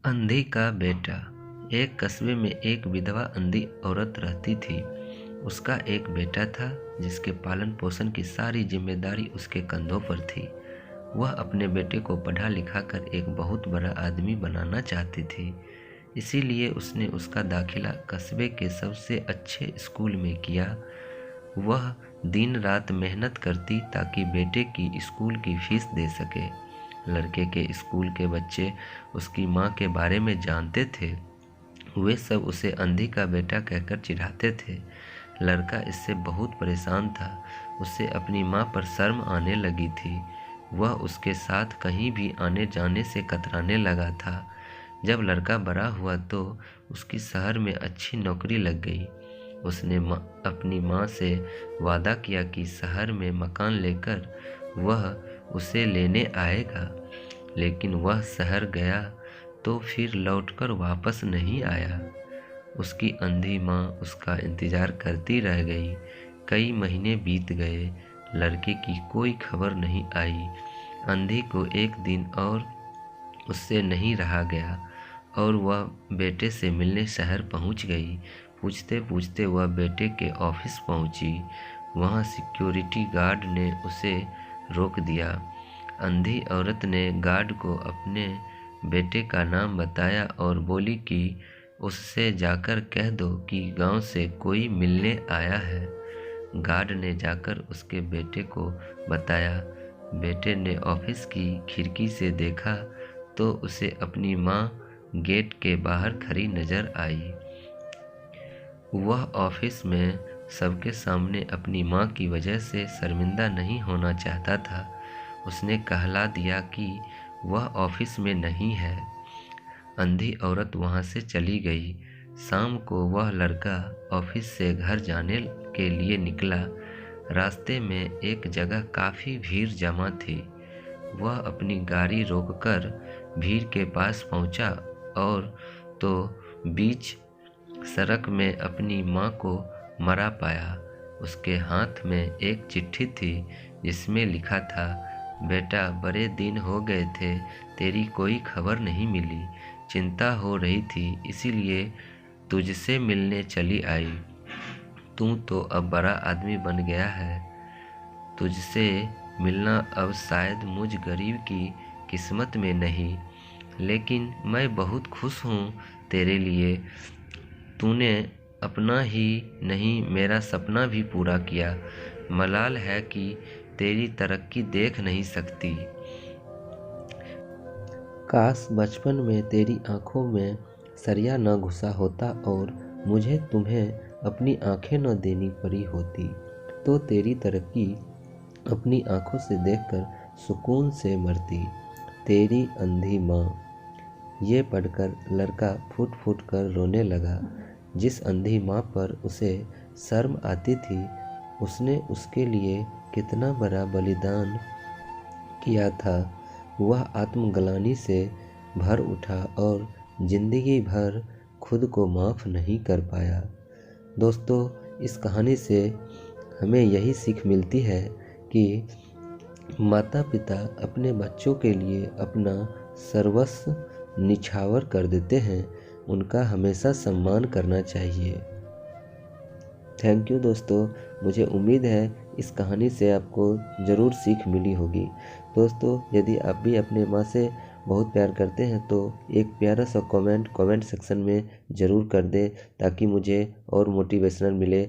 अंधी का बेटा। एक कस्बे में एक विधवा अंधी औरत रहती थी। उसका एक बेटा था जिसके पालन पोषण की सारी जिम्मेदारी उसके कंधों पर थी। वह अपने बेटे को पढ़ा लिखा कर एक बहुत बड़ा आदमी बनाना चाहती थी। इसीलिए उसने उसका दाखिला कस्बे के सबसे अच्छे स्कूल में किया। वह दिन रात मेहनत करती ताकि बेटे की स्कूल की फीस दे सके। लड़के के स्कूल के बच्चे उसकी माँ के बारे में जानते थे। वे सब उसे अंधी का बेटा कहकर चिढ़ाते थे। लड़का इससे बहुत परेशान था। उसे अपनी माँ पर शर्म आने लगी थी। वह उसके साथ कहीं भी आने जाने से कतराने लगा था। जब लड़का बड़ा हुआ तो उसकी शहर में अच्छी नौकरी लग गई। उसने अपनी माँ से वादा किया कि शहर में मकान लेकर वह उसे लेने आएगा, लेकिन वह शहर गया तो फिर लौटकर वापस नहीं आया। उसकी अंधी माँ उसका इंतजार करती रह गई। कई महीने बीत गए, लड़के की कोई खबर नहीं आई। अंधी को एक दिन और उससे नहीं रहा गया और वह बेटे से मिलने शहर पहुंच गई। पूछते पूछते वह बेटे के ऑफिस पहुंची। वहां सिक्योरिटी गार्ड ने उसे रोक दिया। अंधी औरत ने गार्ड को अपने बेटे का नाम बताया और बोली कि उससे जाकर कह दो कि गांव से कोई मिलने आया है। गार्ड ने जाकर उसके बेटे को बताया। बेटे ने ऑफिस की खिड़की से देखा तो उसे अपनी माँ गेट के बाहर खड़ी नजर आई। वह ऑफिस में सबके सामने अपनी माँ की वजह से शर्मिंदा नहीं होना चाहता था। उसने कहला दिया कि वह ऑफिस में नहीं है। अंधी औरत वहां से चली गई। शाम को वह लड़का ऑफिस से घर जाने के लिए निकला। रास्ते में एक जगह काफ़ी भीड़ जमा थी। वह अपनी गाड़ी रोककर भीड़ के पास पहुंचा और तो बीच सड़क में अपनी माँ को मरा पाया। उसके हाथ में एक चिट्ठी थी जिसमें लिखा था, बेटा बड़े दिन हो गए थे, तेरी कोई खबर नहीं मिली। चिंता हो रही थी इसीलिए तुझसे मिलने चली आई। तू तो अब बड़ा आदमी बन गया है। तुझसे मिलना अब शायद मुझ गरीब की किस्मत में नहीं, लेकिन मैं बहुत खुश हूँ तेरे लिए। तूने अपना ही नहीं मेरा सपना भी पूरा किया। मलाल है कि तेरी तरक्की देख नहीं सकती। काश बचपन में तेरी आंखों में सरिया न घुसा होता और मुझे तुम्हें अपनी आंखें न देनी पड़ी होती, तो तेरी तरक्की अपनी आंखों से देखकर सुकून से मरती। तेरी अंधी माँ। ये पढ़कर लड़का फूट फूट कर रोने लगा। जिस अंधी माँ पर उसे शर्म आती थी, उसने उसके लिए कितना बड़ा बलिदान किया था। वह आत्मग्लानि से भर उठा और जिंदगी भर खुद को माफ़ नहीं कर पाया। दोस्तों, इस कहानी से हमें यही सीख मिलती है कि माता पिता अपने बच्चों के लिए अपना सर्वस्व निछावर कर देते हैं। उनका हमेशा सम्मान करना चाहिए। थैंक यू दोस्तों। मुझे उम्मीद है इस कहानी से आपको ज़रूर सीख मिली होगी। दोस्तों, यदि आप भी अपने माँ से बहुत प्यार करते हैं तो एक प्यारा सा कमेंट सेक्शन में ज़रूर कर दें ताकि मुझे और मोटिवेशनल मिले।